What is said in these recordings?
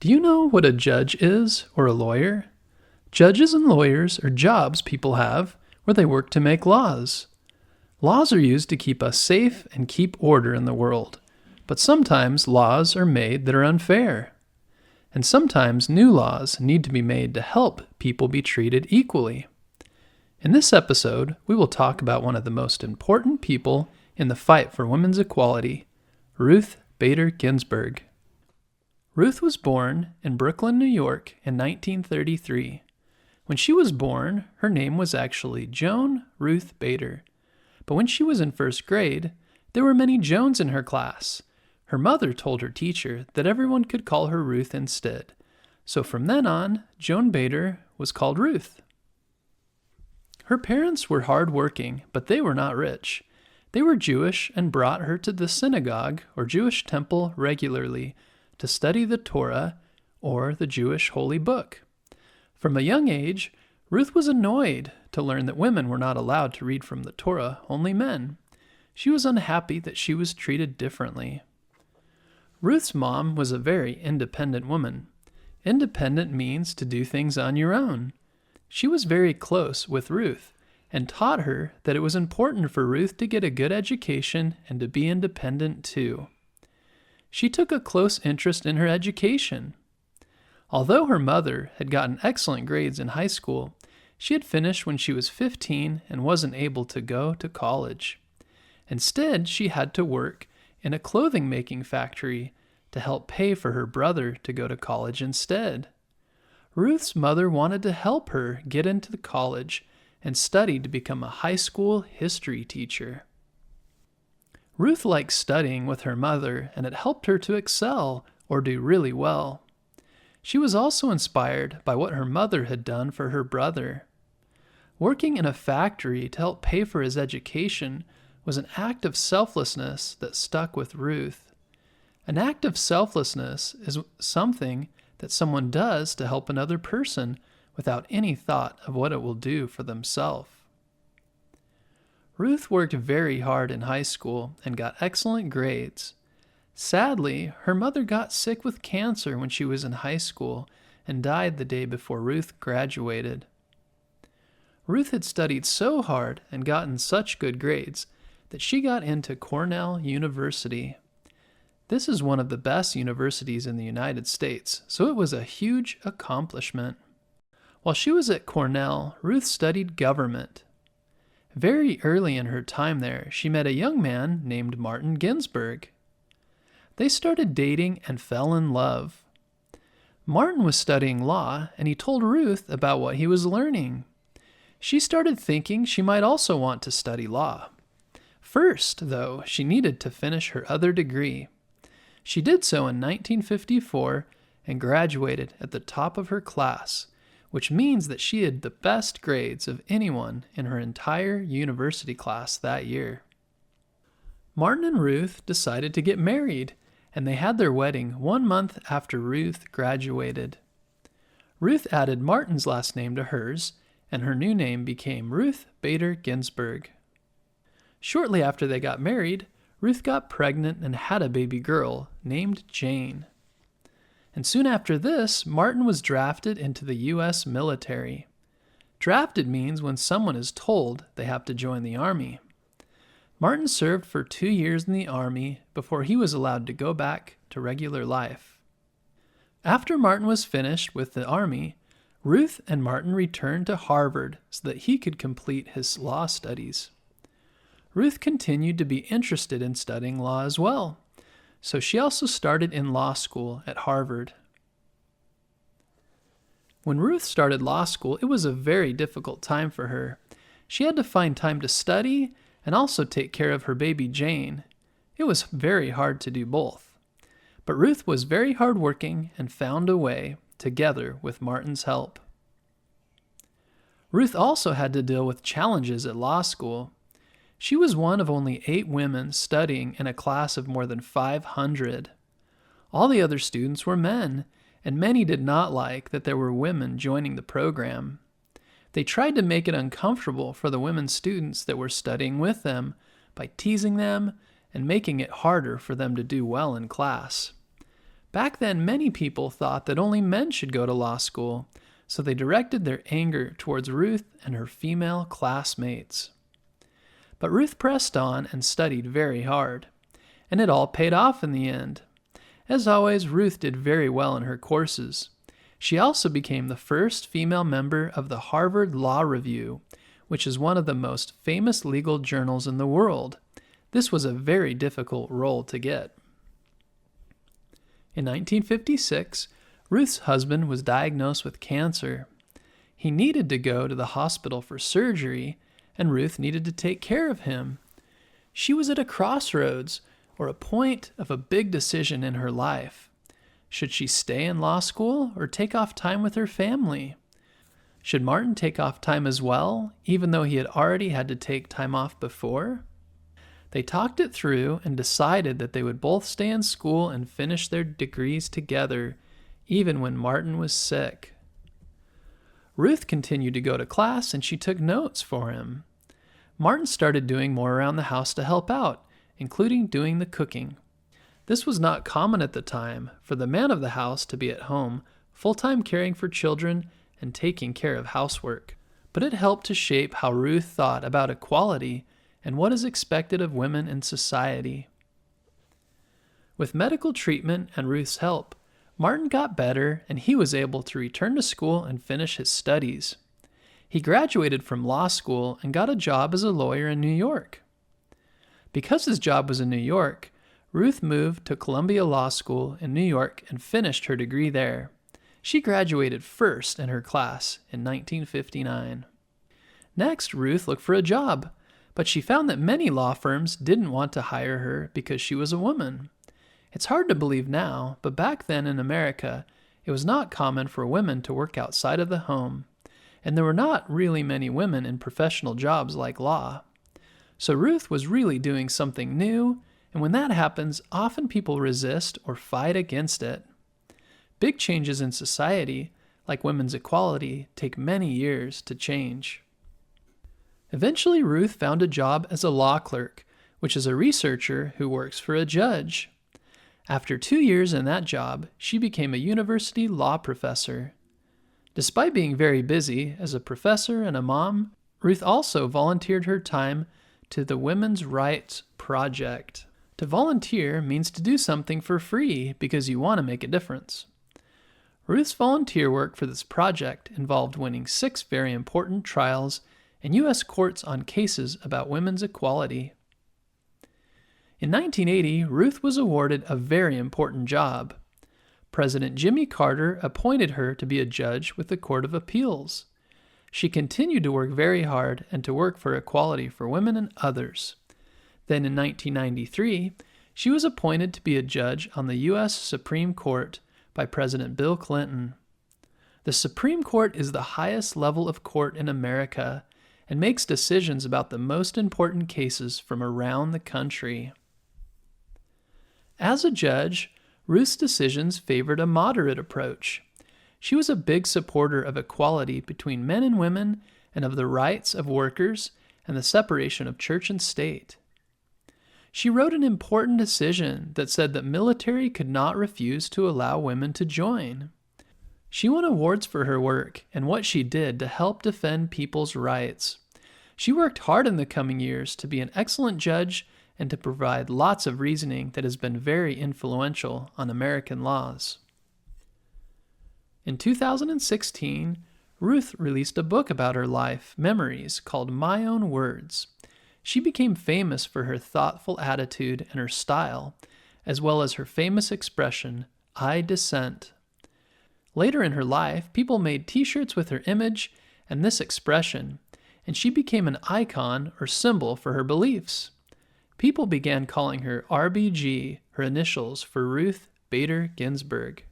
Do you know what a judge is or a lawyer? Judges and lawyers are jobs people have where they work to make laws. Laws are used to keep us safe and keep order in the world, but sometimes laws are made that are unfair. And sometimes new laws need to be made to help people be treated equally. In this episode, we will talk about one of the most important people in the fight for women's equality, Ruth Bader Ginsburg. Ruth was born in Brooklyn, New York in 1933. When she was born, her name was actually Joan Ruth Bader. But when she was in first grade, there were many Joans in her class. Her mother told her teacher that everyone could call her Ruth instead. So from then on, Joan Bader was called Ruth. Her parents were hardworking, but they were not rich. They were Jewish and brought her to the synagogue or Jewish temple regularly to study the Torah, or the Jewish holy book. From a young age, Ruth was annoyed to learn that women were not allowed to read from the Torah, only men. She was unhappy that she was treated differently. Ruth's mom was a very independent woman. Independent means to do things on your own. She was very close with Ruth and taught her that it was important for Ruth to get a good education and to be independent too. She took a close interest in her education. Although her mother had gotten excellent grades in high school, she had finished when she was 15 and wasn't able to go to college. Instead, she had to work in a clothing making factory to help pay for her brother to go to college instead. Ruth's mother wanted to help her get into college and study to become a high school history teacher. Ruth liked studying with her mother, and it helped her to excel or do really well. She was also inspired by what her mother had done for her brother. Working in a factory to help pay for his education was an act of selflessness that stuck with Ruth. An act of selflessness is something that someone does to help another person without any thought of what it will do for themselves. Ruth worked very hard in high school and got excellent grades. Sadly, her mother got sick with cancer when she was in high school and died the day before Ruth graduated. Ruth had studied so hard and gotten such good grades that she got into Cornell University. This is one of the best universities in the United States, so it was a huge accomplishment. While she was at Cornell, Ruth studied government. Very early in her time there, she met a young man named Martin Ginsburg. They started dating and fell in love. Martin was studying law, and he told Ruth about what he was learning. She started thinking she might also want to study law. First, though, she needed to finish her other degree. She did so in 1954 and graduated at the top of her class, which means that she had the best grades of anyone in her entire university class that year. Martin and Ruth decided to get married, and they had their wedding 1 month after Ruth graduated. Ruth added Martin's last name to hers, and her new name became Ruth Bader Ginsburg. Shortly after they got married, Ruth got pregnant and had a baby girl named Jane. And soon after this, Martin was drafted into the U.S. military. Drafted means when someone is told they have to join the army. Martin served for 2 years in the army before he was allowed to go back to regular life. After Martin was finished with the army, Ruth and Martin returned to Harvard so that he could complete his law studies. Ruth continued to be interested in studying law as well, so she also started in law school at Harvard. When Ruth started law school, it was a very difficult time for her. She had to find time to study and also take care of her baby Jane. It was very hard to do both. But Ruth was very hardworking and found a way, together with Martin's help. Ruth also had to deal with challenges at law school. She was one of only 8 women studying in a class of more than 500. All the other students were men, and many did not like that there were women joining the program. They tried to make it uncomfortable for the women students that were studying with them by teasing them and making it harder for them to do well in class. Back then, many people thought that only men should go to law school, so they directed their anger towards Ruth and her female classmates. But Ruth pressed on and studied very hard, and it all paid off in the end. As always, Ruth did very well in her courses. She also became the first female member of the Harvard Law Review, which is one of the most famous legal journals in the world. This was a very difficult role to get. In 1956, Ruth's husband was diagnosed with cancer. He needed to go to the hospital for surgery, and Ruth needed to take care of him. She was at a crossroads, or a point of a big decision in her life. Should she stay in law school or take off time with her family? Should Martin take off time as well, even though he had already had to take time off before? They talked it through and decided that they would both stay in school and finish their degrees together, even when Martin was sick. Ruth continued to go to class and she took notes for him. Martin started doing more around the house to help out, including doing the cooking. This was not common at the time for the man of the house to be at home, full-time caring for children and taking care of housework. But it helped to shape how Ruth thought about equality and what is expected of women in society. With medical treatment and Ruth's help, Martin got better and he was able to return to school and finish his studies. He graduated from law school and got a job as a lawyer in New York. Because his job was in New York, Ruth moved to Columbia Law School in New York and finished her degree there. She graduated first in her class in 1959. Next, Ruth looked for a job, but she found that many law firms didn't want to hire her because she was a woman. It's hard to believe now, but back then in America, it was not common for women to work outside of the home, and there were not really many women in professional jobs like law. So Ruth was really doing something new, and when that happens, often people resist or fight against it. Big changes in society, like women's equality, take many years to change. Eventually, Ruth found a job as a law clerk, which is a researcher who works for a judge. After 2 years in that job, she became a university law professor. Despite being very busy as a professor and a mom, Ruth also volunteered her time to the Women's Rights Project. To volunteer means to do something for free because you want to make a difference. Ruth's volunteer work for this project involved winning 6 very important trials in U.S. courts on cases about women's equality. In 1980, Ruth was awarded a very important job. President Jimmy Carter appointed her to be a judge with the Court of Appeals. She continued to work very hard and to work for equality for women and others. Then in 1993, she was appointed to be a judge on the U.S. Supreme Court by President Bill Clinton. The Supreme Court is the highest level of court in America and makes decisions about the most important cases from around the country. As a judge, Ruth's decisions favored a moderate approach. She was a big supporter of equality between men and women and of the rights of workers and the separation of church and state. She wrote an important decision that said that military could not refuse to allow women to join. She won awards for her work and what she did to help defend people's rights. She worked hard in the coming years to be an excellent judge and to provide lots of reasoning that has been very influential on American laws. In 2016, Ruth released a book about her life memories called My Own Words. She became famous for her thoughtful attitude and her style, as well as her famous expression, I dissent. Later in her life, people made t-shirts with her image and this expression, and she became an icon or symbol for her beliefs. People began calling her RBG, her initials for Ruth Bader Ginsburg.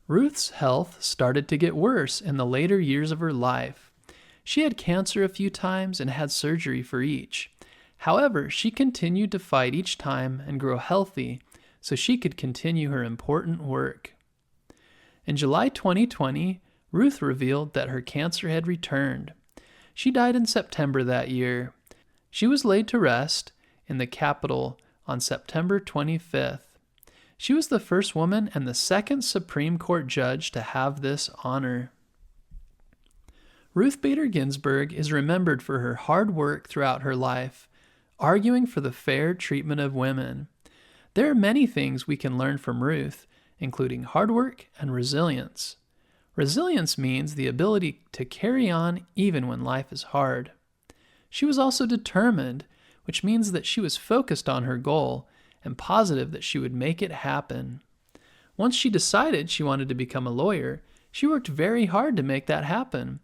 Ruth's health started to get worse in the later years of her life. She had cancer a few times and had surgery for each. However, she continued to fight each time and grow healthy so she could continue her important work. In July 2020, Ruth revealed that her cancer had returned. She died in September that year. She was laid to rest in the Capitol on September 25th. She was the first woman and the second Supreme Court judge to have this honor. Ruth Bader Ginsburg is remembered for her hard work throughout her life, arguing for the fair treatment of women. There are many things we can learn from Ruth, including hard work and resilience. Resilience means the ability to carry on even when life is hard. She was also determined, which means that she was focused on her goal and positive that she would make it happen. Once she decided she wanted to become a lawyer, she worked very hard to make that happen,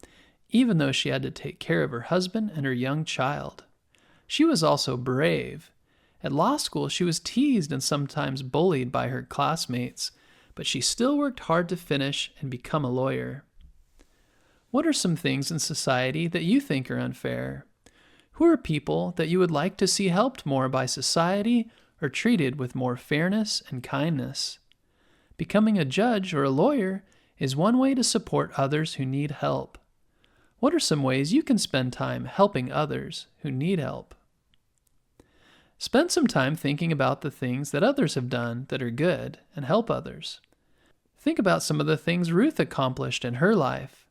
even though she had to take care of her husband and her young child. She was also brave. At law school, she was teased and sometimes bullied by her classmates, but she still worked hard to finish and become a lawyer. What are some things in society that you think are unfair? Who are people that you would like to see helped more by society or treated with more fairness and kindness? Becoming a judge or a lawyer is one way to support others who need help. What are some ways you can spend time helping others who need help? Spend some time thinking about the things that others have done that are good and help others. Think about some of the things Ruth accomplished in her life.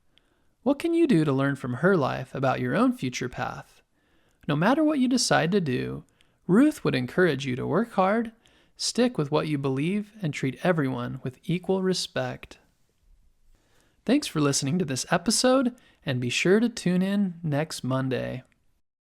What can you do to learn from her life about your own future path? No matter what you decide to do, Ruth would encourage you to work hard, stick with what you believe, and treat everyone with equal respect. Thanks for listening to this episode, and be sure to tune in next Monday.